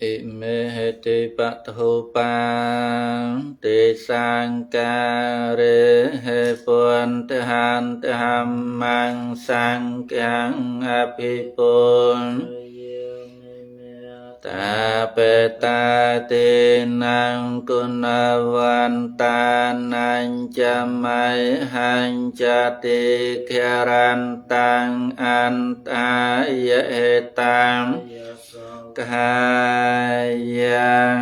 อิเมเหติปัตโหปาติสังการเรปุนตหันตหัมมังสังกังอภิปุณตาเปตาตินังกุณวันตานัญจะไมหัญจติเขรันตังอันตายเหตังกายยัง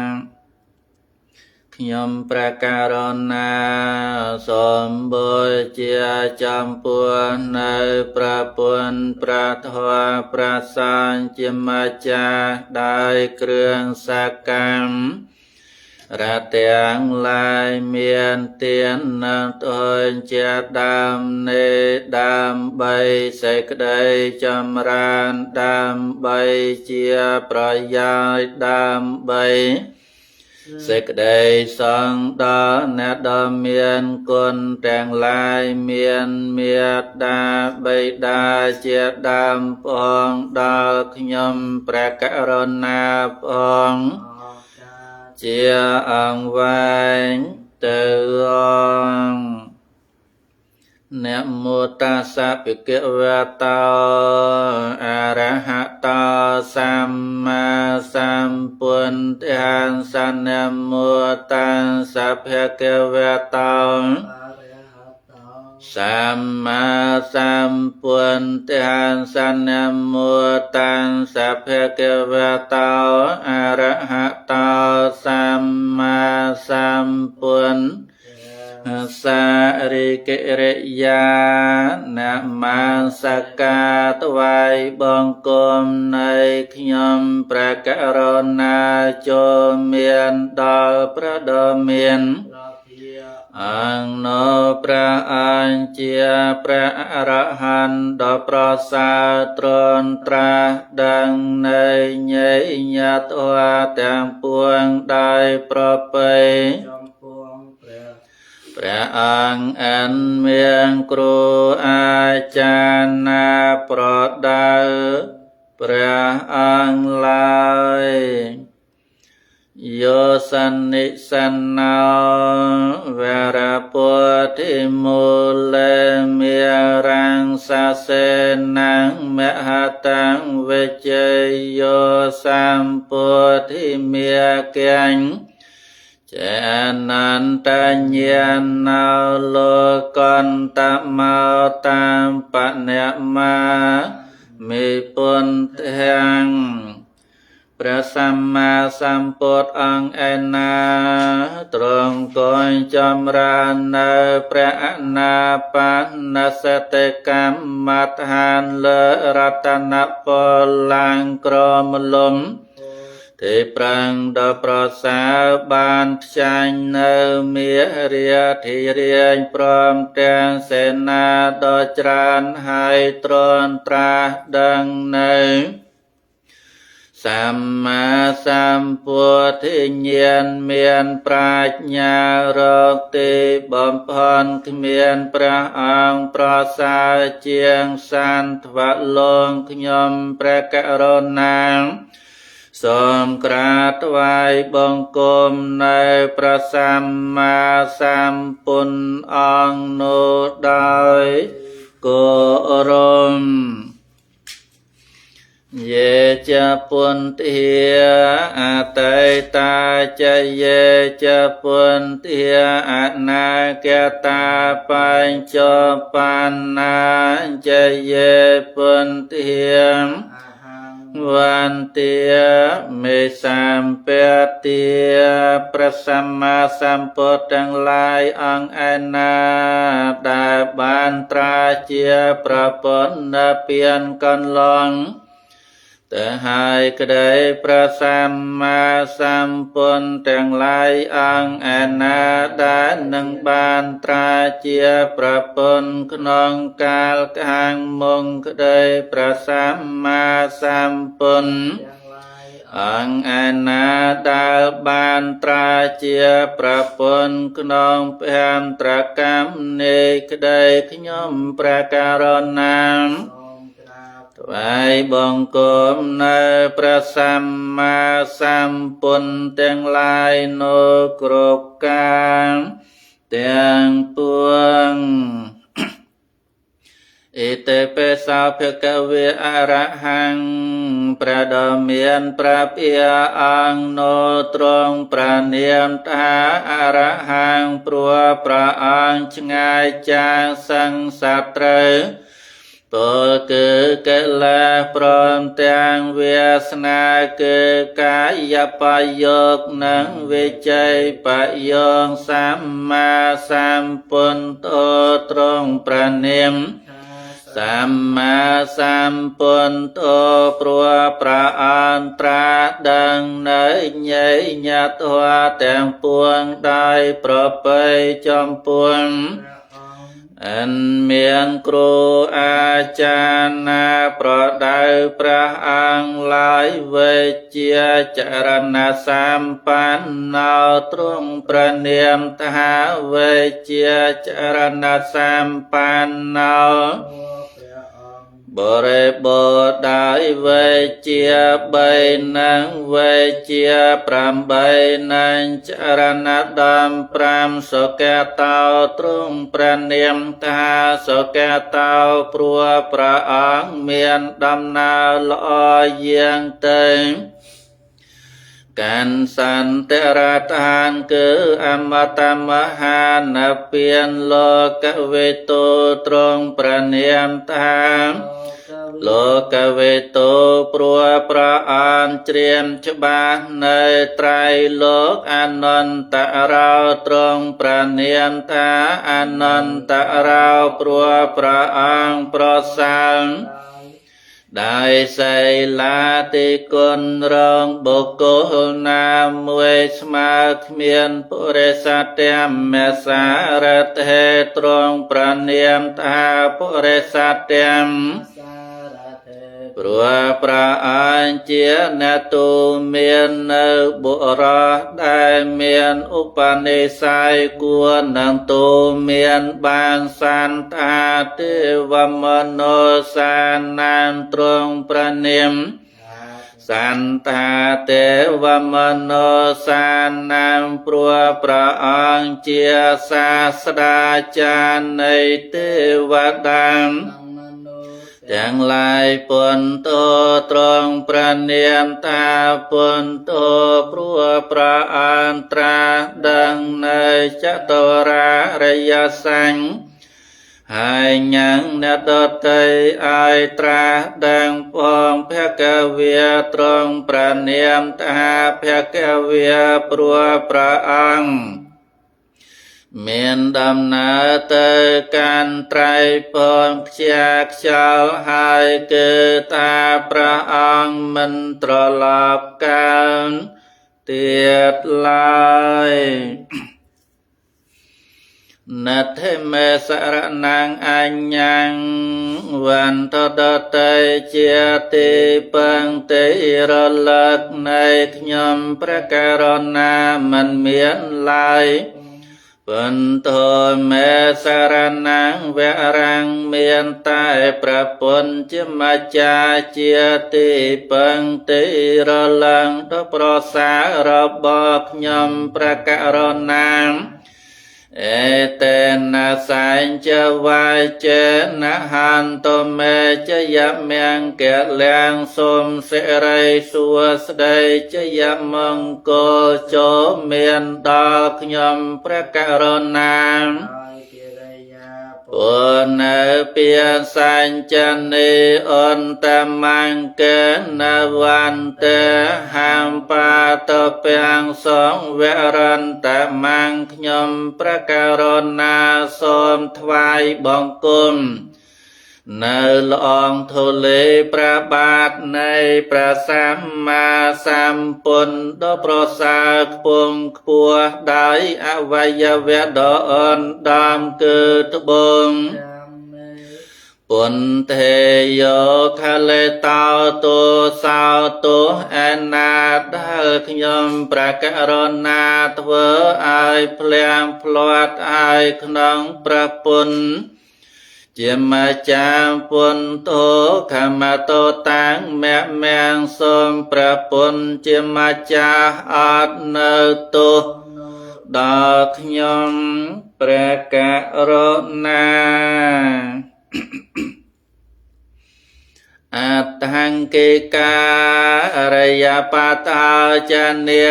ខ្ញុំប្រកាសណាសូមបូជាចំពោះនៅព្រះពុទ្ធព្រះធម៌ព្រះសង្ឃជាម្ចាស់ដោយគ្រឿងសក្កម្មរទាំងឡាយមានទាននឹងទុញជាដើមនៃដើម្បីសេចក្តីចម្រើនដើម្បីជាប្រយោជន៍ដើម្បីសេចក្តីសង្ឃដល់អ្នកដ៏មានគុណទាំងឡាយមានមេត្តាបិតាជាដើមផងដល់ខ្ញុំព្រះករុណាផងជាអង្គវែងទៅអង្គនមោតាសៈភិក្ខវតោអរហតោសម្មាសម្ពុទ្ធិសនមោតាសៈភិក្ខវតោសម្មាសម្ពុទ្ធិសនមោតាសៈភិក្ខវតោអរហតោសម្មាសម្ពុទ្ធសារិកិរិយានមស្ការថ្វាយបង្គំនៃខ្ញុំព្រះករុណាចូលមានដល់ព្រះដ៏មានអង្គនោះព្រះអង្គជាព្រះអរហន្តដ៏ប្រសើរទ្រង់ត្រាស់ដឹងនៃញញធម៌ទាំងពួងដោយប្រពៃព្រះអង្គអនមានគ្រូអាចារ្យណាប្រដៅព្រះអង្គឡើយយោសនិសណោវរពុទ្ធិមូលេមេរាំងសាសេណាំងមហតាំងវិជយោសម្ពុទ្ធិមេកញ្ញចេនន្តញ្ញាណោលោកន្តមោតាមបណមាមេពុទ្ធังព្រះសម្មាសម្ពុទ្ធអង្គឯណាទ្រង់គង់ចម្រើននៅព្រះអនាបានសតិកម្មដ្ឋានលើរតនពលឡើងក្រមលំទេប្រាំងដ៏ប្រសើរបានផ្ចាញ់នៅមារាធិរាជព្រមទាំងសេនាដ៏ច្រើនហើយទ្រាំត្រាស់ដឹងនៅសម្មាសម្ពុទ្ធិញ្ញាណមានប្រាជ្ញារកទីបំផុតគ្មានព្រះអង្គប្រសើរជាងសន្ធវលោងខ្ញុំព្រះករុណាសូមក្រាបថ្វាយបង្គំនៅព្រះសម្មាសម្ពុទ្ធអង្គនោះដោយគោរពយេចពុន្ធាអតីតាចយេចពុន្ធាអនាគតាបញ្ចបណ្ណាចយេពុន្ធាវន្ទាមេសម្បទាព្រះសម្មាសម្ពុទ្ធទាំងឡាយអង្គឯណាដែលបានត្រាស់ជាប្រពន្ធពៀនកន្លងតែហើយក្តីព្រះសម្មាសម្ពុទ្ធទាំងឡាយអង្គឯណាដែលនឹងបានត្រាស់ជាប្រពន្ធក្នុងកាលខាងមុខក្តីព្រះសម្មាសម្ពុទ្ធអង្គឯណាដែលបានត្រាស់ជាប្រពន្ធក្នុងភមត្រកម្មនៃក្តីខ្ញុំព្រះករុណា ថ្វាយបង្គំនៅព្រះសម្មាសម្ពុទ្ធទាំងឡាយនោះគ្រប់កាលទាំងពួងឥតិពិសោភគវេអរហង្គព្រះដ៏មានព្រះភិយអង្គនោះទ្រង់ប្រនាមថាអរហង្គព្រោះព្រះអង្គឆ្ងាយចាកសង្សារត្រូវពលគឺកិលេសព្រមទាំងវាសនាគឺកាយបយោគនិងវិជ័យបយោគសម្មាសម្ពុទ្ធទ្រង់ប្រនាមសម្មាសម្ពុទ្ធព្រោះព្រះអន្តត្រាដឹងនៅញេញធម៌ទាំងពួងដោយប្រពៃចំពោះអិនមានគ្រូអាចារ្យណាប្រដៅព្រះអង្គឡើយវិជ្ជាចរណសម្បណ្ណោទ្រង់ប្រនាមថាវិជ្ជាចរណសម្បណ្ណោបរិបូរណ៍ដោយវិជ្ជា3និងវិជ្ជា8និងចរណដំ5សុគតោទ្រង់ប្រនាមថាសុគតោព្រោះព្រះអង្គមានដំណើរល្អយាងទៅកាន់សន្តរឋានគឺអមតមហានិព្វានលោកវេទោទ្រង់ប្រនាមថាលោកវេទោព្រោះព្រះអង្គជ្រាបច្បាស់នៅត្រៃលោកអនន្តរោទ្រង់ប្រនាមថាអនន្តរោព្រោះព្រះអង្គប្រសើរដោយសិលាតិគុណរងបុគ្គលណាមួយស្មើគ្មានពុរិសទមសារថេទ្រង់ប្រនាមថាពុរិសទមព្រោះព្រះអង្គជាអ្នកទូមាននៅបុរសដែលមានឧបនិស្ស័យគួរនឹងទូមានបានសន្តាទេវមនោសានាមទ្រង់ប្រនាមសន្តាទេវមនោសានាមព្រោះព្រះអង្គជាសាស្ត្រាចារ្យនៃទេវតាទាំងឡាយពន្ធទ្រង់ប្រនាមថាពន្ធព្រោះព្រះអន្តត្រាដឹងនៅចតរារិយសញ្ញហើយញ៉ាំងអ្នកដទៃឲ្យត្រាស់ដឹងផងភគវាទ្រង់ប្រនាមថាភគវាព្រោះព្រះអង្គមានដំណើរទៅកាន់ត្រៃពងខ្ជាខ្យល់ហើយគឺថាព្រះអង្គមិនត្រឡប់កាលទៀតឡើយណដ្ឋិមេសរណងអញ្ញੰវន្តតតេជាទីពឹងទីរលឹកនៃខ្ញុំព្រះករុណាមិនមានឡើយបន្ទោមេសរណងវរੰមានតែព្រះពុទ្ធជាម្ចាស់ជាទីពឹងទីរលឹងដ៏ប្រសើររបស់ខ្ញុំព្រះករុណាអេតេណាសញ្ចវាចេនហន្តមេចយមង្គលាំងសូមសិរីសួស្តីចយមង្គលចូលមានដល់ខ្ញុំព្រះករុណាពុណើពាសញ្ចនីអន្តមង្គនវន្តហំបាតពាំងសងវរន្តមង្គខ្ញុំព្រះករុណាសូមថ្វាយបង្គំនៅលងធូលីព្រះបាទនៃព្រះសម្មាសម្ពុទ្ធដ៏ប្រសើរខ្ពង់ខ្ពស់ដោយអវយវៈដ៏អនដំគឺត្បូងពុន្ទេយោខលេតោទោសោទោអនាដែលខ្ញុំព្រះករុណាធ្វើឲ្យភ្លៀងភ្លាត់ឲ្យក្នុងព្រះពុទ្ធ ជាម្ចាស់ពុនទោខមតោតាំងមៈមាំងសូមព្រះពុនជាម្ចាស់អត់នៅទោសដល់ខ្ញុំព្រះករុណាអតហង្គេការយបតាចានា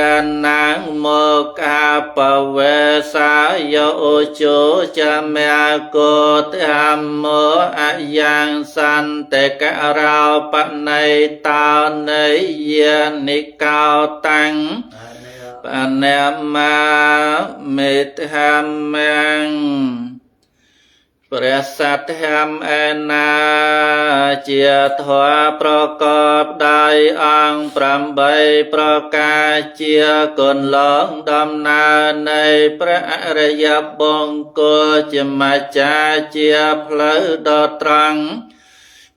នាងមកអបវេសាយោជោចមយកោធម្មោអយ៉ាងសន្តករោបណៃតោនៃយានិកោតាំងបណមាមេធម្មងព្រះសត្យធម្មឯណាជាធម៌ប្រកបដោយអង្គ8ប្រការជាគុណលងដំណើរនៃព្រះអរិយបង្គោលជាម្ចាស់ជាផ្លូវដ៏ត្រង់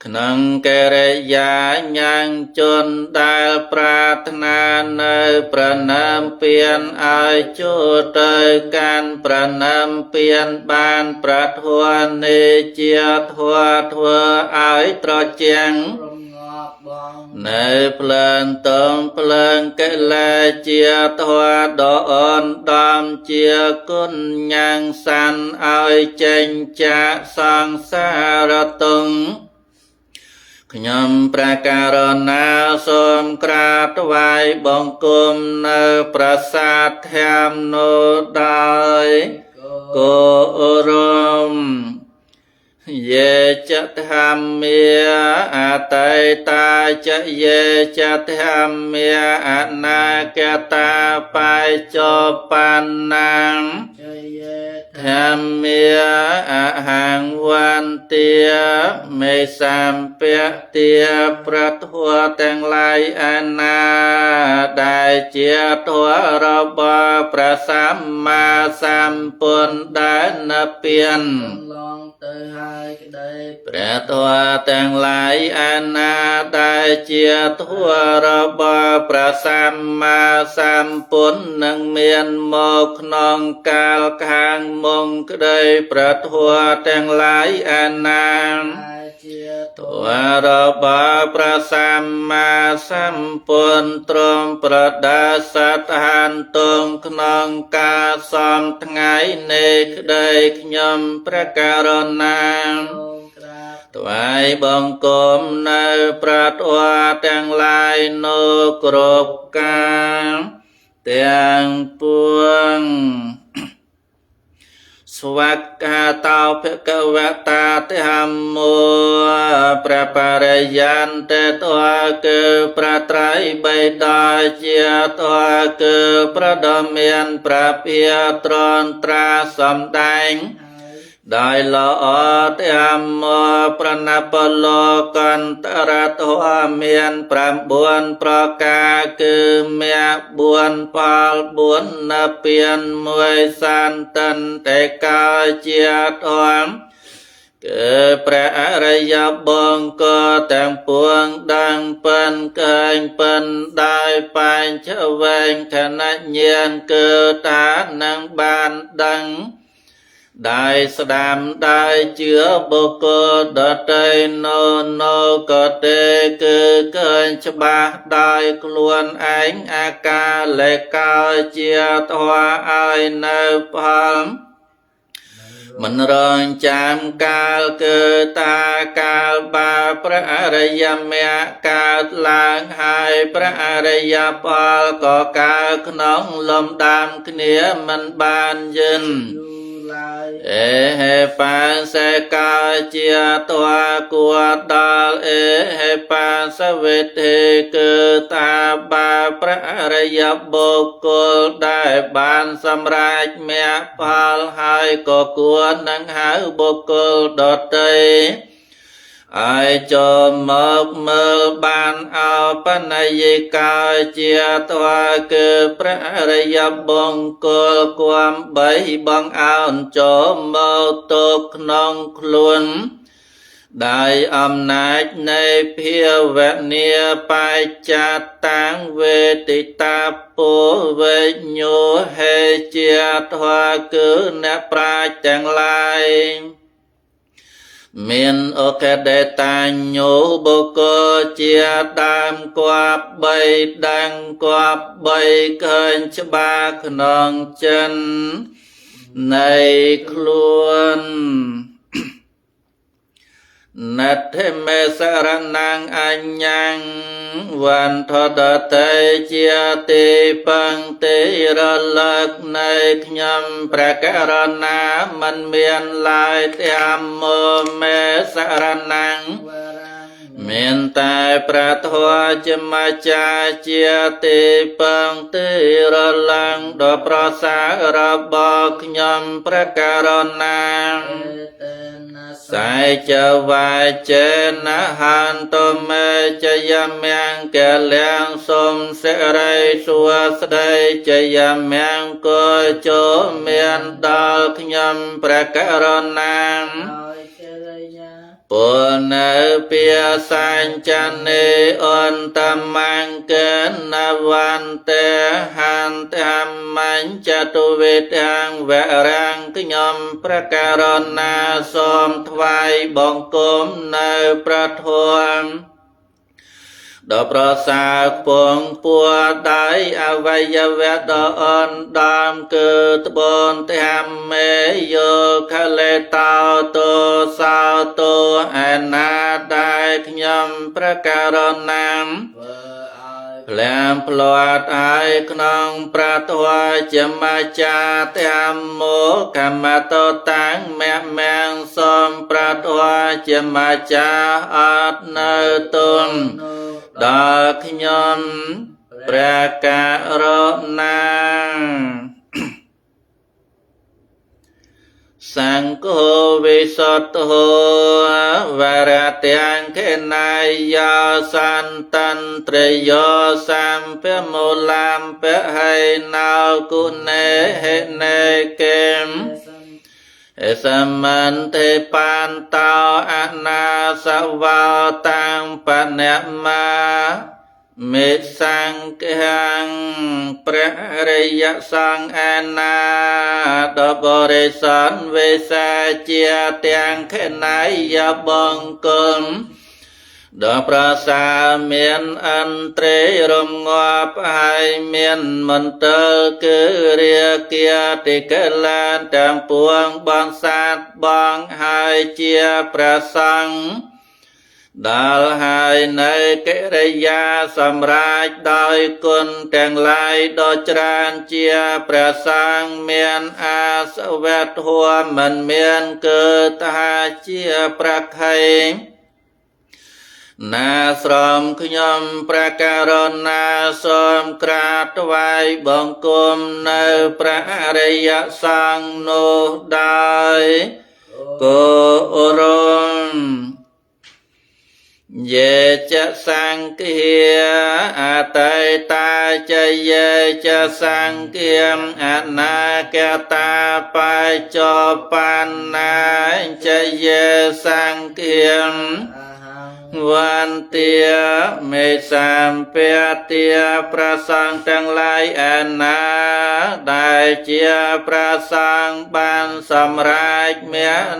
ក្នុងកិរិយាញាញជនដែលប្រាថ្នានៅប្រណម្យពៀនឲ្យចូលទៅកាន់ប្រណម្យពៀនបានប្រធัวនេជាធัวធ្វើឲ្យត្រជាងនៅភ្លើងតងភ្លើងកិលេសជាធัวដ៏អូនដំជាគុណញាំងសាន់ឲ្យចេញចាកសង្សារទុងខ្ញុំព្រះករុណាសូមក្រាបថ្វាយបង្គំនៅប្រាសាទធាមនោះដោយគោរពយេចធម្មាអតីតាចយេចធម្មាអនាគតាបច្ចុប្បន្នាធម្មាអហង្វន្ទាមេសម្ពទាប្រធัวទាំងឡាយអណាដែលជាធัวរបស់ព្រះសម្មាសម្ពុទ្ធដែលនិព្វានទៅហើយក្តីព្រះធម៌ទាំងឡាយអណាដែលជាធម៌របស់ព្រះសម្មាសម្ពុទ្ធនឹងមានមកក្នុងកាលខាងមុខក្តីព្រះធម៌ទាំងឡាយអណាធម៌របស់ព្រះសម្មាសម្ពុទ្ធទ្រង់ប្រដាសដ្ឋានទងក្នុងការសំថ្ងៃនៃក្តីខ្ញុំព្រះករុណាថ្វាយបង្គំនៅព្រះធម៌ទាំងឡាយនោះគ្រប់កាលទាំងពួងស្វាកាតោភគវតាធម្មោព្រះបរិយន្តតោគឺព្រះត្រៃបិដកជាតោគឺព្រះដ៏មានព្រះភិយត្រង់ត្រាសំដែងដោយល្អធម្មប្រណបលោកន្តរធម៌មាន9ប្រការគឺមគ្គ4ផល4និព្វាន1សន្តន្តេកាជាធម្មគឺព្រះអរិយបង្គោលទាំងពួងដឹងពិនកែងពិនដោយបញ្ចវែងខណញ្ញាណគឺថានឹងបានដឹងដែលស្ដាំដែលជឿបុគ្គលដទៃនៅក៏ទេគឺឃើញច្បាស់ដោយខ្លួនឯងអាការលេកោជាធម៌ឲ្យនៅផលមិនរងចាំកាលគឺតាកាលបាព្រះអរិយមគ្គកើតឡើងហើយព្រះអរិយផលក៏កើតក្នុងលំដាប់គ្នាមិនបានយិនអេហេបានសេកាជាតួគួរដល់អេហេបានសវិធីគឺតាបាព្រះអរិយបុគ្គលដែលបានសម្រេចមគ្គផលហើយក៏គួរនឹងហៅបុគ្គលដទៃឲ្យចូលមកមើលបានអបនយិកាជាតួគឺព្រះអរិយបង្គោលគំ3បងអោនចូលមកទុកក្នុងខ្លួនដោយអំណាចនៃភាវនាបច្ចតាំងវេទិតាពោវេញញោហេជាធម៌គឺអ្នកប្រាជ្ញទាំងឡាយ មានអូកេដេតាញោបុគ្គលជាដើមគប់បីដឹងគប់បីឃើញច្បាស់ក្នុងចិននៃខ្លួនណដ្ឋិមេសរណាំងអញ្ញੰវន្ធដតេជាទីបង្តិរលឹកនៃខ្ញុំព្រះករុណាមិនមានឡើយទាំងមមេសរណាំងមានតែព្រះធម៌ជាម្ចាស់ជាទីពឹងទីរលឹងដ៏ប្រសើររបស់ខ្ញុំព្រះករុណាសៃចវាចេនហន្តមេចយមង្គលៀងសុំសិរីសួស្តីចយមង្គលចូលមានដល់ខ្ញុំព្រះករុណាពលនៅពាសាញ់ចនេអន្តមង្គនវន្តេហន្តមញ្ចតុវេតាំងវរាំងខ្ញុំព្រះករុណាសូមថ្វាយបង្គំនៅព្រះធម៌ដ៏ប្រសើរពងពួរដៃអវយវៈដ៏អនដើមគឺត្បូនទាំងមេយោខលេតោតោសោតោឯណាដែលខ្ញុំព្រះករុណាភ្លាមផ្លាត់ឲ្យក្នុងព្រះធម៌ជាម្ចាស់ទាំងមូលកម្មតតាំងមគ្គមាំងសូមព្រះធម៌ជាម្ចាស់អត់នៅទុនដល់ខ្ញុំព្រះករុណាសង្ឃោវិសុទ្ធោវរទាំងខេណាយោសន្តន្ត្រយោសម្ពមូលាំពហេណោគុណេហេណេកេមសមន្តេបន្តោអនាសវោតាំងបណមាមេសង្ឃังព្រះរិយសង្ឃអនាដ៏បរិសុទ្ធវិសាជាទាំងខណៃយបង្គំដ៏ប្រសើរមានអន្ត្រេរំងាប់ហើយមានមន្តរគឺរាគាតិកលានទាំងពួងបងសាទបងហើយជាព្រះសង្ឃដល់ហើយនៅកិរិយាសម្រាប់ដោយគុណទាំងឡាយដ៏ច្រើនជាព្រះសង្ឃមានអាសវៈធម៌មិនមានគឺថាជាប្រខៃណាស្រមខ្ញុំព្រះករុណាសូមក្រាបថ្វាយបង្គំនៅព្រះអរិយសង្ឃនោះដោយគោរពយេចសង្ឃាអតេតាចយេចសង្ឃាអនាគតាបច្ចោបណ្ណាចយេសង្ឃាវន្ទាមេសម្ពាទាប្រសង្ឃទាំងឡាយឯណាដែលជាប្រសង្ឃបានសម្រេចមាន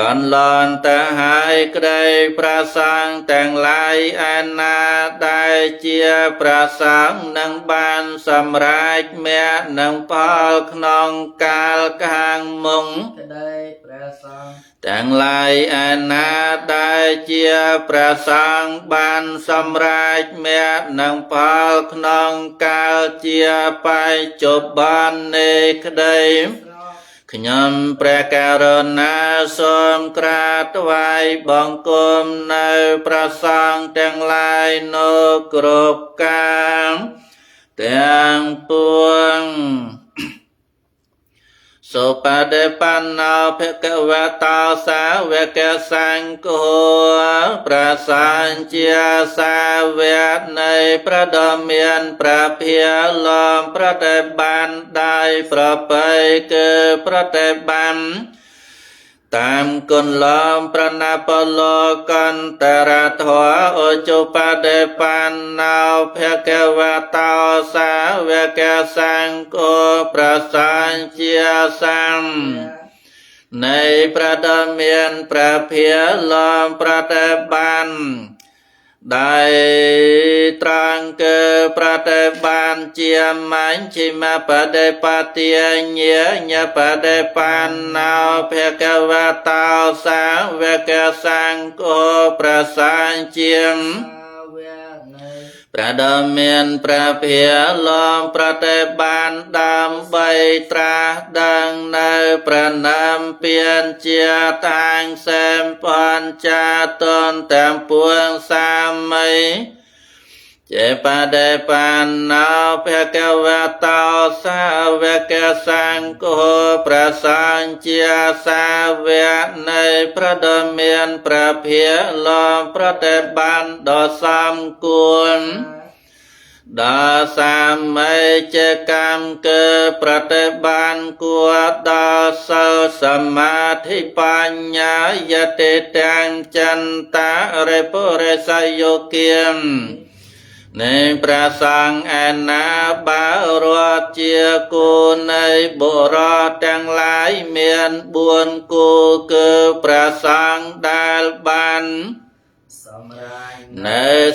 កន្លន់ទៅហើយក្តីប្រសង្ឃទាំងឡាយឯណាដែលជាប្រសង្ឃនឹងបានសម្រេចមាសនឹងផលក្នុងកាលខាងមុខក្តីព្រះសង្ឃទាំងឡាយឯណាដែលជាព្រះសង្ឃបានសម្រេចមាសនឹងផលក្នុងកាលជាបច្ចុប្បន្ននេះក្តីខ្ញុំព្រះករុណាសូមក្រាបថ្វាយបង្គំនៅព្រះសង្ឃទាំងឡាយនោះគ្រប់កាលទាំងពួងសុបដិបណ្ណោភគវតោសាវកសង្ឃោប្រសានជាសាវកនៃប្រដមានប្រភាលំប្រតិបានដោយប្របីគឺប្រតិបានតាមគុណលំប្រណាបលោកន្តរធរអជុបដិបណ្ណោភគវតោសាវកសង្ឃោប្រសានជាសង្ឃ ในประดมเมียนประเพียลอมประเตบันได้ตรังเกประเตบันเจียมมันชิมาปะเดปะเตียเนียญปะเดปันนาเพกวะตาสังเวกสังโกประสังเจียมประดมเมียนประเพียลอมประเตบันดำใบตราดังในประนามเปลี่ยนเจียทางแสมปอนจาตนแต่ปวงสามไม่เจปะเดปันนาเพกวะตาสาเวกสังโกประสังเจียสาเวในประดมเมียนประเพียลอมประเตบันดอสามกุลดาสามไม่เจกรรมเกิดประเตบันกัวดาสสมาธิปัญญายติตังจันตะเรปุเรสยโยเกียมในประสังอนาบารวเจียกูในบุรทั้งหลายเมียนบุญกูคือประสังดาลบันใน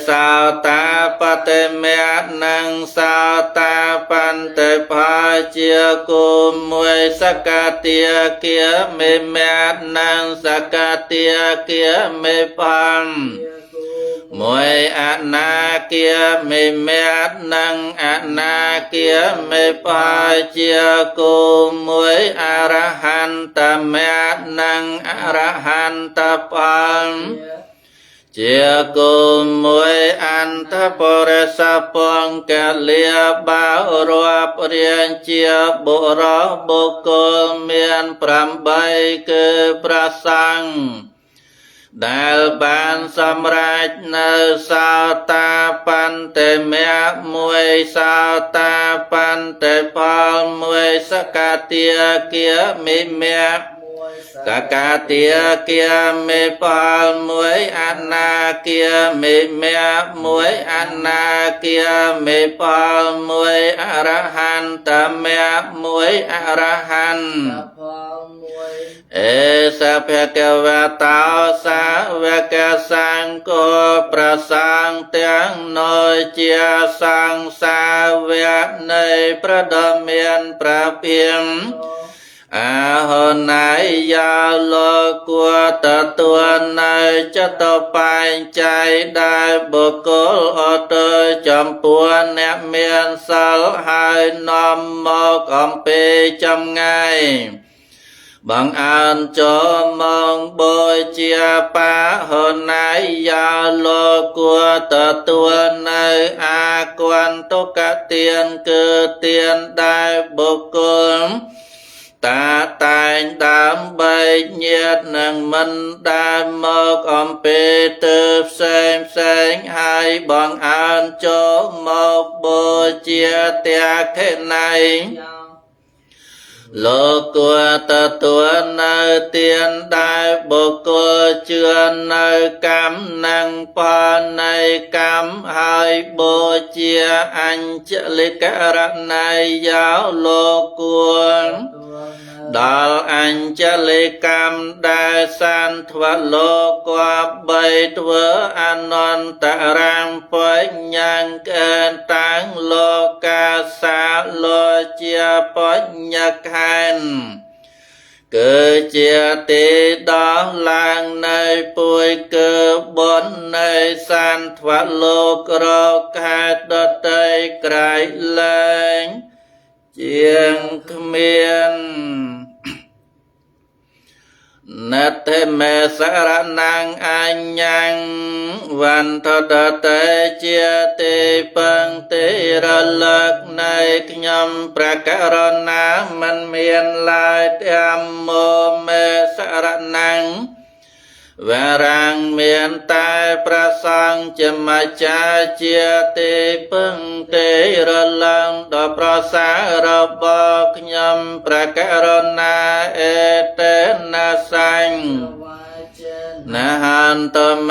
สาวตาปเตเมนังสาวตาปันเตภาเจียกุมมวยสกัดเตียเกียเมเมนังสกัดเตียเกียเมพัมมวยอนาเกียเมเมนังอนาเกียเมภาเจียกุมมวยอรหันตเมนังอรหันตปัมเจียกุมมวยอันทปรสปองกะเลียบารวปเรียนเจียบุรบุกลเมียนพรำใบคือประสังได้บานสำราญในสาวตาปันเตเมียมวยสาวตาปันเตพอลมวยสกัดเตียเกียมิเมียสกัดเตียเกียมิพอลมวยอนาเกียมิเมียมวยอนาเกียมิพอลมวยอรหันตเมียมวยอรหันเอสะเพกวะตาสาเวกสังโกประสังเตียงโนเจียสังสาเวในประดมเมียนประเพียงอาหนายยาโลกัวตะตัวในจะต่อไปใจได้บุคคลอเตจำปวนแนเมียนสลหายนอมมอกอมเปจำไงบางอันจอมองโบยเจียปะหนายยาโลกัวตะตัวในอากวนตุกะเตียนเกิดเตียนได้บุคคลตาตายดำใบเงียดหนังมันได้มอกอมเปเติบแสงแสงให้บางอันจอมอกโบยเจียเตียแค่ไหนโลกัวตะตัวในเตียนได้บุคคลเชื่อในกรรมนังปานในกรรมให้บูเจียอัญเจลิกระในยาวโลกัวดาลอัญเจลิกรรมได้สันทวโลกวาใบตัวอนันตรังปัญญังเกินตังโลกาสาโลเจียปัญญคันเกิดเจียติดอลางในปุยเกิดบนในสันทวโลกโรกาดเตยไกรแรงเจียงเขมียนนัตเทเมสารนังอัญญังวันทดเตเจียติปังติระลักในขยมประการนามันเมียนลายเตียมโมเมสารนังเวรังเมียนตายประสังจะมาจาเจียติปังติระลังดอประสาระบอกยมประการนาเอเตนะสังนะหันตเม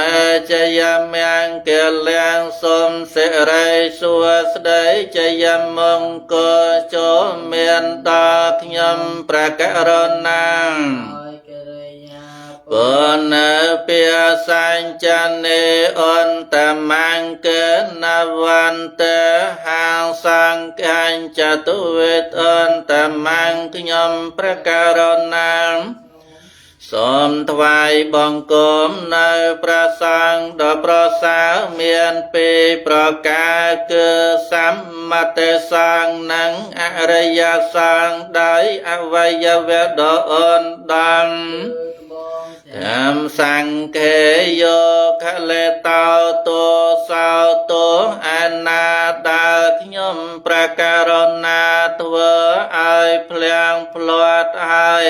จะยามยังเกลียงสมเสรสัวสดจะยามมงโกโจเมียนตากยมประการนา ปุณณเปียสัญจันเนอันตมังเกณวันเตหังสังกัญจตุเวทอันตมังขยมประการนังសូមថ្វាយបង្គំនៅព្រះសង្ឃដ៏ប្រសើរមានពីរប្រការគឺសម្មតិសង្ឃនិងអរិយសង្ឃដោយអវយវៈដ៏អូនដំតាមសង្ឃេយោខលេតោទោសោទោអនាដែលខ្ញុំប្រការណាធ្វើឲ្យភ្លៀងផ្លាត់ហើយ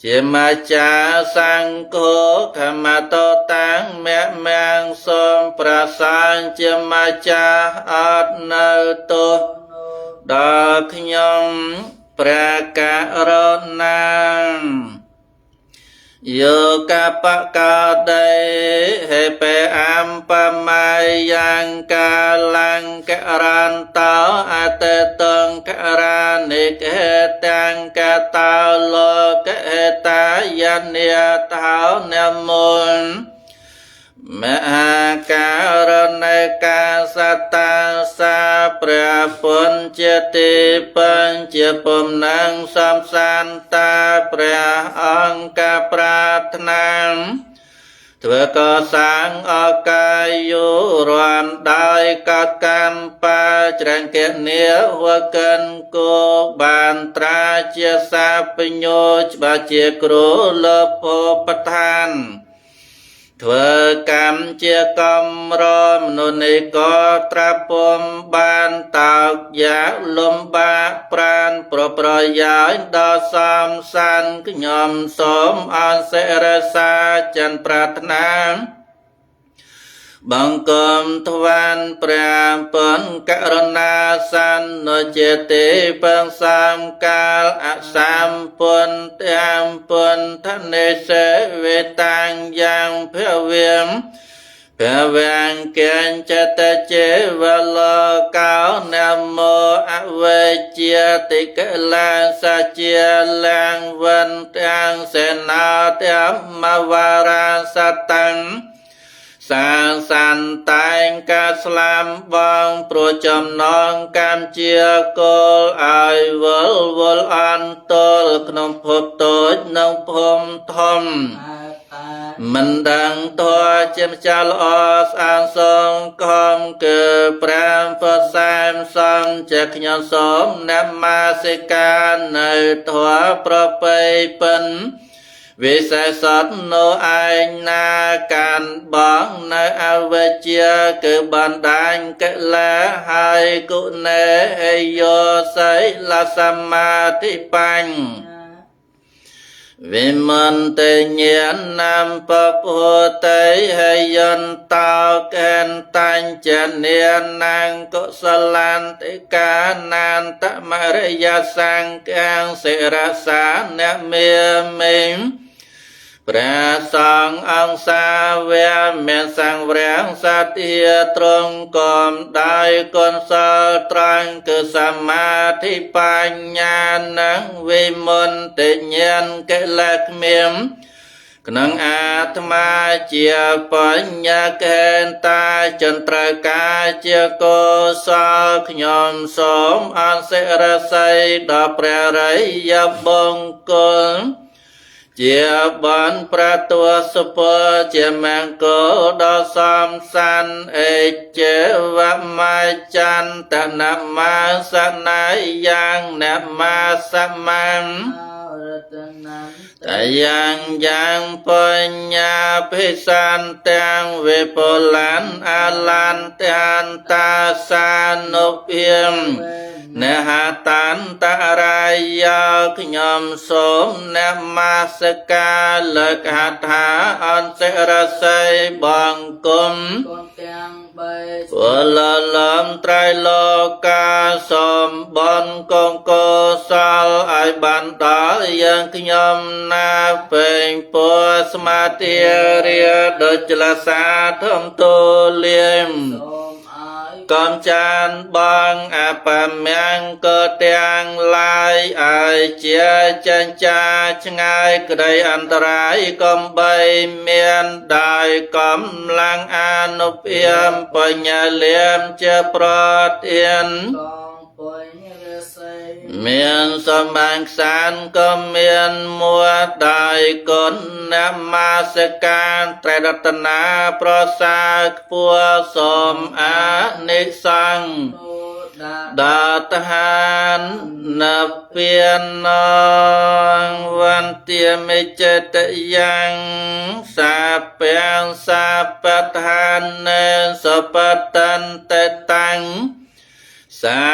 ជាម្ចាស់សង្ឃោខមតោតាំងមគ្គមាំងសូមប្រសានជាម្ចាស់អត់នៅទោសដល់ខ្ញុំព្រះករណាយោកបកោដេហេបេអំបមយ៉ាងកាលង្ករន្តោអតតង្ករានិកេតាំងកតោលោកេតាយនិយតោនមលមហាការណេកាសតាសាព្រះពុញ្ញទីបញ្ញពំណាំងសំសានតាព្រះអង្គប្រាថ្នាធ្វើកសាងអកាយុរានដោយកកម្មបាច្រាំងកនិវកិនគោបានត្រាជាសាបញ្ញោច្បាជាគ្រូលោភបឋានធ្វើកម្មជាកំរមនុស្សនេះក៏ត្រាពំបានតោកយ៉ាលំបាកប្រានប្រយោជន៍ដល់សំសានខ្ញុំសូមអនសិរសាចិនប្រាថ្នាបង្គំថ្វានព្រះពុនករណាសន្នុចេតិបង្សាមកាលអសាមពុនទាំងពុនធនិសេវេតាំងយ៉ាងភវៀមភវាំងកេញ្ចតចេវលោកោនមោអវេជាតិកលាសជាលាងវិនទាំងសេនាទាំងមវារាសតាំងសាងសន្តែងការស្លាមបងព្រោះចំណងកម្មជាគោលឲ្យវល់អន្តលក្នុងភពតូចនិងភូមិធំមិនដឹងតើជាម្ចាស់ល្អស្អាងសងខំគឺប្រាំប្រសាមសំជាខ្ញុំសូមនមស្ការនៅធម៌ប្រពៃពិនវិសេសតនៅឯងណាកានបងនៅអវិជ្ជាគឺបណ្ដាញកិលេសហើយគុណេយោសីលសមាធិបញ្ញវិមន្តញ្ញាណាំពពុទ្ធិហយន្តោកេនតាញ់ចនានាងកុសលានតិកានានតមរិយសង្ឃាងសិរសានមេមិញព្រះសង្ឃអង្គសាវៈមានសង្វរាំងសទ្ធាត្រង់កំដាយគុណសិលត្រង់គឺសមាធិបញ្ញានិងវិមន្តញ្ញាណកិលេសគ្មានក្នុងអាត្មាជាបញ្ញកេនតាចន្ទ្រកាជាកុសលខ្ញុំសូមអនសិរស័យដល់ព្រះរិយបង្គលជាបានប្រទោសពជាមង្គលដល់សំសានអេចេវមចន្តនមាសនាយ៉ាងនមាសមន្តែយ៉ាងបញ្ញាភិសានទាំងវិពល័នអាលានទាំងតាសានុភិមនហតានតរាយខ្ញុំសូមនមស្ការលើកហដ្ឋាអនសិរស័យបង្គំពលលំត្រៃលោកាសូមបនកងកុសលឲ្យបានដល់យ៉ាងខ្ញុំណាពេញពោស្មាទារាដូចលសាធំទូលៀម កំចានបងអបមញ្ញក៏ទាំងឡាយឲ្យជាចិញ្ចាឆ្ងាយក្តីអន្តរាយកំបីមានដោយកម្លាំងអនុព្យាមបញ្ញលៀមជាប្រទានមានសម្បាំងខ្សានក៏មានមួដោយគុណនមាសការត្រៃរតនាប្រសាខ្ពស់សូមអានិសង្ឃដាតហាននពាននងវន្ទាមិចិត្តយ៉ាងសាពាំងសាបឋាននេសបតន្តតាំងសា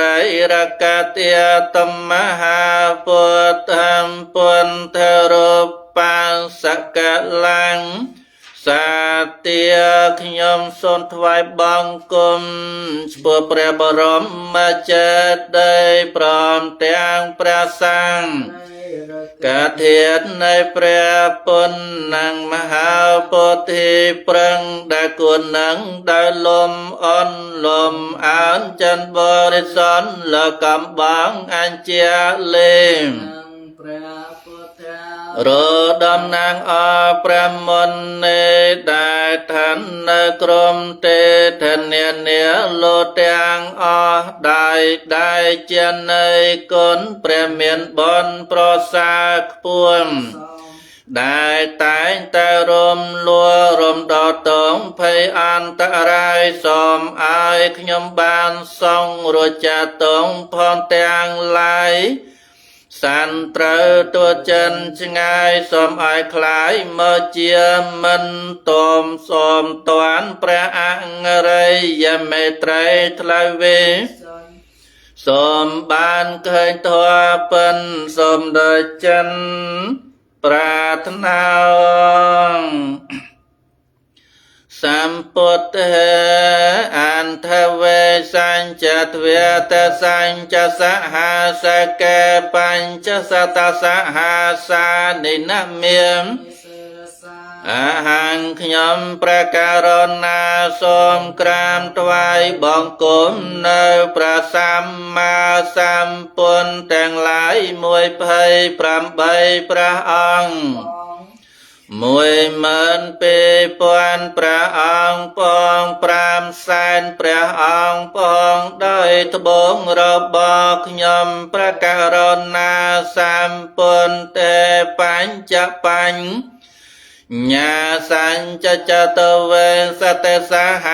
រិរកតិតមហាពុទ្ធំពុទ្ធរូបាសកលាំងសាទាខ្ញុំសូមថ្វាយបង្គំចំពោះព្រះបរមចេតិយព្រមទាំងព្រះសង្ឃកាធាតនៃព្រះពុទ្ធនិងមហាពុទ្ធិប្រឹងដែលគួរនឹងដែលលំអន់លំអានចិនបរិសន្ទលកំបងអញ្ជាលេងរដំណាងអព្រះមុននេដែលឋាននៅក្រុមទេធនានាលោទាំងអស់ដែលជានៃគុណព្រះមានបុណ្យប្រសាខ្ពស់ដែលតែងតែរំលួរំដល់តងភ័យអន្តរាយសូមឲ្យខ្ញុំបានសង់រួចចាតងផងទាំងឡាយសានត្រូវតួចិនឆ្ងាយសូមឲ្យคล้ายមកជាមិនតមសូមតាន់ព្រះអង្គរិយមេត្រីថ្លៃវេសូមបានឃើញធម៌ពិនសូមដូចចិនប្រាថ្នាសម្ពុទ្ធេអន្តវេសញ្ចទ្វេតសញ្ចសហសកេបញ្ចសតសហសានិនមេអហង្ខ្ញុំព្រះករុណាសូមក្រាមថ្វាយបង្គំនៅព្រះសម្មាសម្ពុទ្ធទាំងឡាយ128ព្រះអង្គ12000ព្រះអង្គផង5សែនព្រះអង្គផងដោយត្បូងរបស់ខ្ញុំព្រះករុណាសម្ពុទ្ធទេបញ្ចបញ្ញាសញ្ចចតវេសតសហ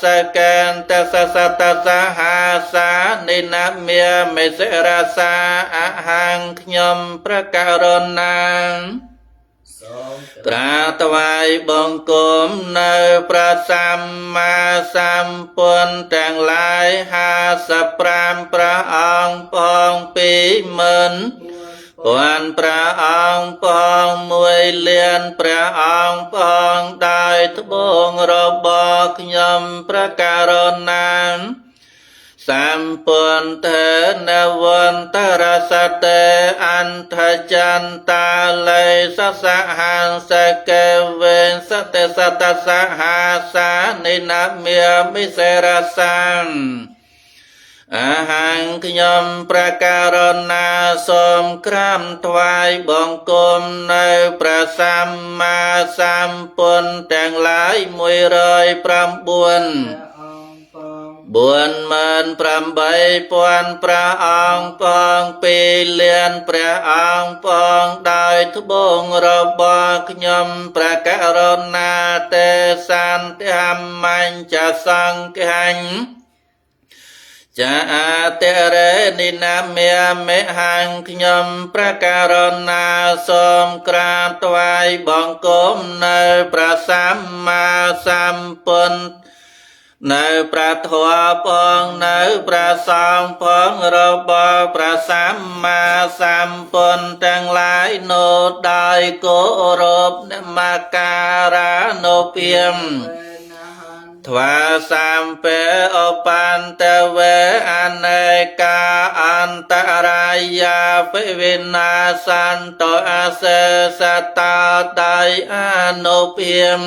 សកន្តសសតសហសានិនមេមិសិរាសាអហង្ខ្ញុំព្រះករុណាក្រាបថ្វាយបង្គំនៅព្រះសម្មាសម្ពុទ្ធទាំងឡាយ55ព្រះអង្គផង20000ព្រះអង្គផង1លានព្រះអង្គផងដោយត្បូងរបស់ខ្ញុំព្រះករុណាសម្ពុទ្ធេនវន្តរសតេអន្តចន្តាលេសសហសកេវេសតេសតសហសានិនមេមិសេរសាំអហង្ខ្ញុំព្រះករុណាសូមក្រាបថ្វាយបង្គំនៅព្រះសម្មាសម្ពុទ្ធទាំងឡាយ109 48000ព្រះអង្គផង2លានព្រះអង្គផងដោយត្បូងរបស់ខ្ញុំព្រះករុណាទេសន្តមញ្ចសង្ឃញ្ញចាតរេនិណាមេមេហង្ខ្ញុំព្រះករុណាសូមក្រាបថ្វាយបង្គំនៅព្រះសម្មាសម្ពុទ្ធនៅព្រះធម៌ផងនៅព្រះសង្ឃផងរបស់ព្រះសម្មាសម្ពុទ្ធទាំងឡាយនោះដោយគោរពនមស្ការនុពាមថ្វាសម្ពេអបន្តវេអនេកាអន្តរាយាវិវិនាសន្តអសេសតាដៃអនុពាម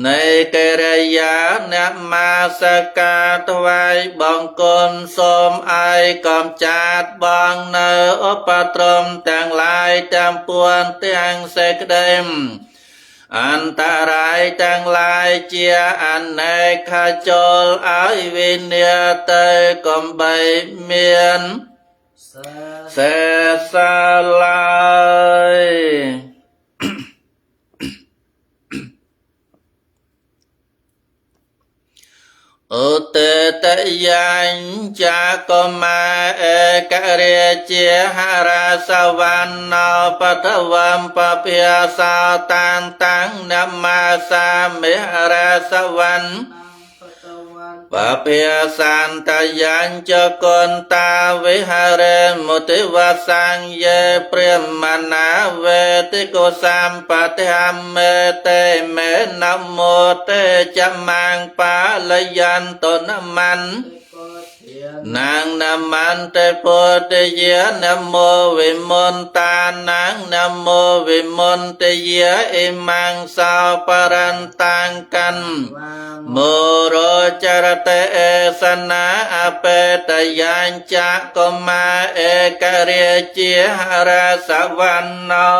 នៃកិរិយាអ្នកមាសកាថ្វាយបង្គំសូមឲ្យកំចាត់បងនៅឧបទ្រពទាំងឡាយទាំងពួងទាំងសេចក្តីអន្តរាយទាំងឡាយជាអនេកចូលឲ្យវិនាទៅកំបីមានសេសាឡាយឧតតយាញចាកមាអេករិជាហរាសវណ្ណោបតវំបភិសោតានតាំងនមាសាមិហរាសវណ្ណបភិសន្តយាញចកន្តាវិហរេមុទិវសង្យេព្រាមណាវេតិកុសម្បតិហមេតេមេនមោតេចមាំងបាលយន្តនមន្តនាងនមន្តេពុទ្ធយានមោវិមន្តានាងនមោវិមន្តយាអិមង្សោបរន្តាំកាន់មោរចរតេអេសនាអបេតយាញចាកមាអេករិជាហរសវណ្ណោ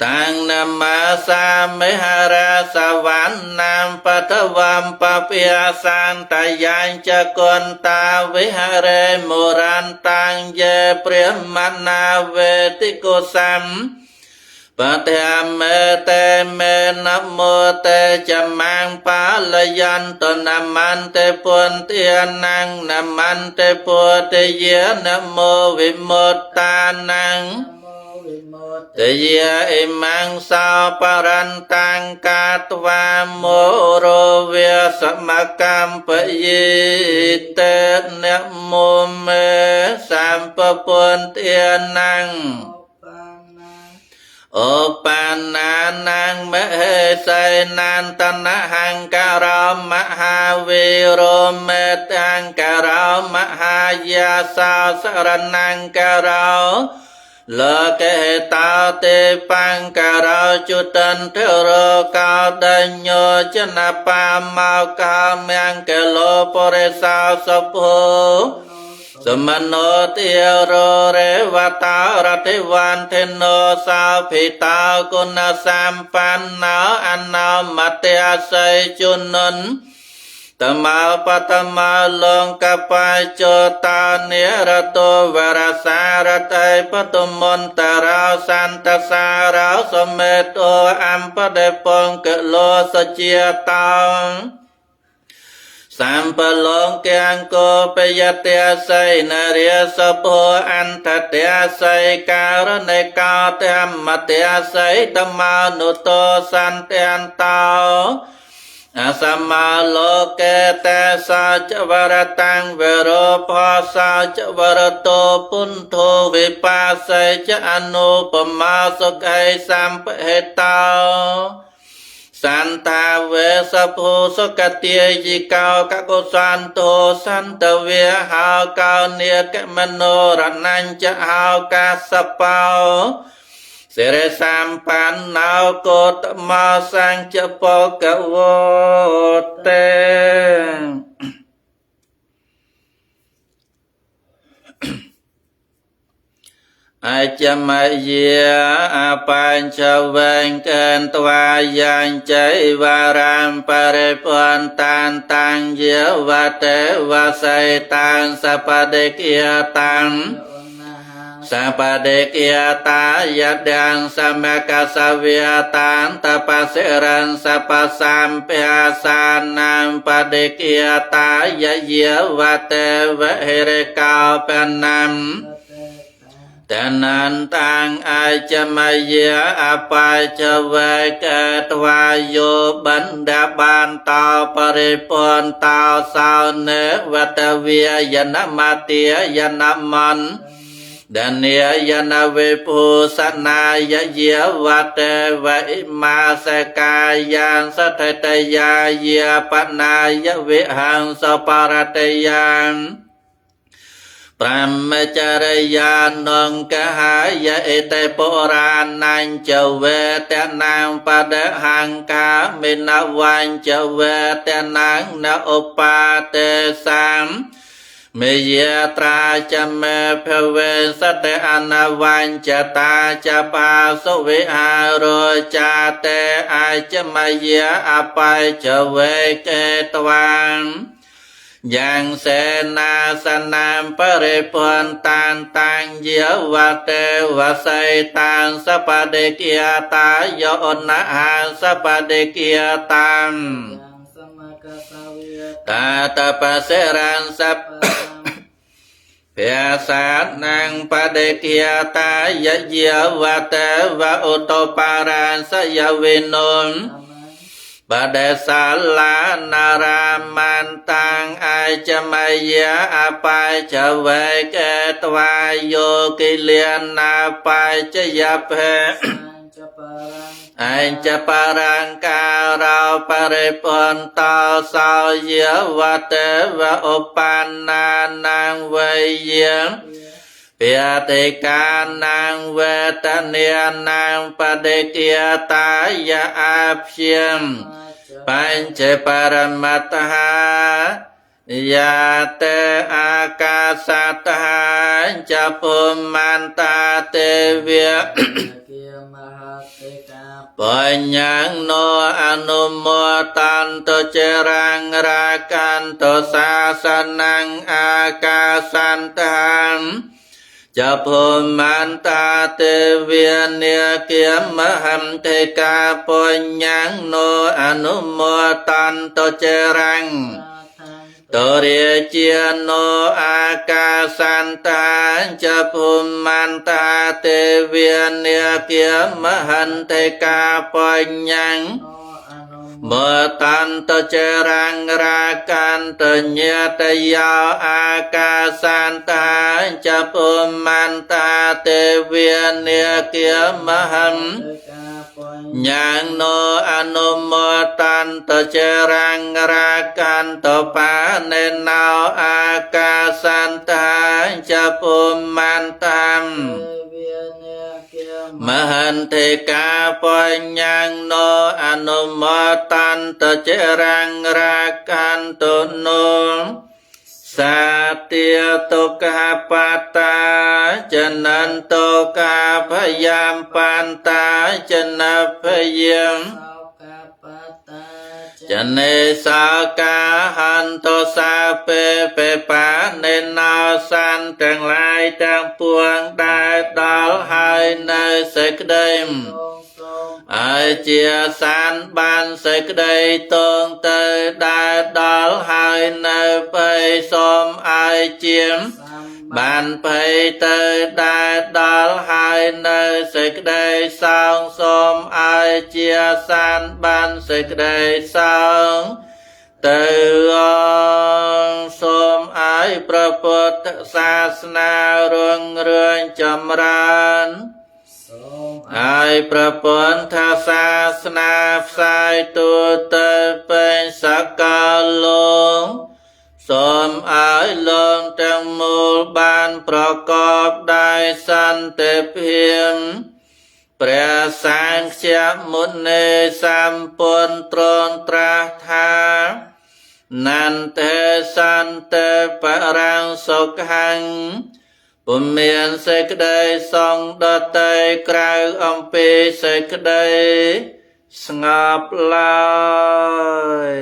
តាំងនមាសាមិហរាសវណ្ណាំបតវំបភិសន្តយាញចកន្តាវិហរេមរន្តាំងយេព្រាមណាវេតិកុសម្បតិហមេតេមេនមោតេចមាំងបាលយន្តនមន្តេពុន្ទានាងនមន្តេពុទ្ធយានមោវិមុតតានាងតយាអិមង្សោបរន្តាំងកាតវាមោរវាសមកម្មបយិតេនមោមេសម្ពពុន្ទានាងឧបាណានាងមហេសៃណានតនហង្ការោមហាវីរោមេតង្ការោមហាយាសោសរណង្ការោលោកេតោទេបង្ការោជុតន្ទរកោដញ្ញោចនបាមោកោមង្គលោបរិសោសពោសមណោតិរោរេវតោរតិវន្តិណោសោភិតោគុណសម្បណ្ណោអណោមតេអស័យជនុនតមោបតមោលង្កបញ្ចោតានិរតោវរសារតៃបតមន្តរោសន្តសារោសមេតោអំបដេពង្កលោសជាតោសម្បលងកង្គោបយតេសៃនរិយសពោអន្តតេសៃការណេកោតមតេសៃតមោនុតោសន្តន្តោអសមលោកេតេសាចវរតាំងវរោផោសាចវរតោពុនធោវិបាសៃចអនុបមាសុខៃសម្បហេតោសន្តាវេសភោសុគតិយិកោកកុសន្តោសន្តវាហោកោនិកមនោរណញ្ចហោកាសបោសិរិសម្បណ្ណោកោតមោសញ្ចបកវតេអចមយាអបញ្ចវង្កន្ត្វាយាញចៃវារាមបរិពន្តានតាំងយាវតេវសៃតាំងសពដិគិយតាំងសពដិគិយតាយដាំងសមកសវិយតានតបសិរនសពសម្ភាសានាមបដិគិយតាយយាវតេវហិរិកោបណាំតនន្តាំងអចមយាអបញ្ចវេកតវាយោបណ្ដបានតោបរិពន្តោសោនេវតវិយនមតិយនមន្តដនិយនវិភូសនាយយាវតេវិមាសកាយានសថតយាយាបណាយវិហង្សបរតយាន Brahmacharyanongkahaya ite puranañca vetenang pada hangka minawanca vetenang na upate sam Meyatra cha me phave sate anavancha ta cha pa so vi aro cha te ai cha maya apai cha ve ke twang Yang sena sanam paripuntan tang yavate vasaitan sapadekiata yona sapadekiatan Tata paseran sap Biasa nang padekiata yavate va utoparan sayavinun Pada salah naramantang ajamaya apa jawai ketwayo kilian apa jayaphe Ancaparang karau paripunta saya wate wa upananang wayang Piatikanang vetanianang padekiataya apsyam Panca paramataha Yate akasataha Japumanta tevya Panyang no anumotan to cerang rakan to sasanang akasantam Japumanta tevya kiam maham teka ponyang no anumotan to cerang Toriya no akasanta Japumanta tevya kiam maham teka ponyang Matan to cerang rakan to nyataya akasanta Japumanta tevya kiam maham Nyang no anumotan to cerang rakan to panenau akasanta Japumantam Mahanteka ponyang no anumotan to cerang rakan to no Satya tukapata jananto kapayam panta janapayam Jane saka hanto sape pepa nên no san trăng lai trăng puang đại đảo hai nơi sek đêm Ai chia san ban sek đây tôn tư đại đảo hai nơi bay xóm ai chiếm Ban phây tư đại đảo hai nơi sek đây sang xóm ai chia san ban sek đây sang Từ xóm ai praput sasna rung rung châm ran Ai prapuntha sasna sai tu te pen sakalong Xóm ai lông trong mưu ban prakop đại san te phiềnព្រះសង្ឃមុនីសម្ពុនត្រង់ត្រាស់ថានន្តេសន្តេបរាំងសុខហੰពុំមានសេចក្តីសង្ឃដទៃក្រៅអំពីសេចក្តីស្ងប់ឡើយ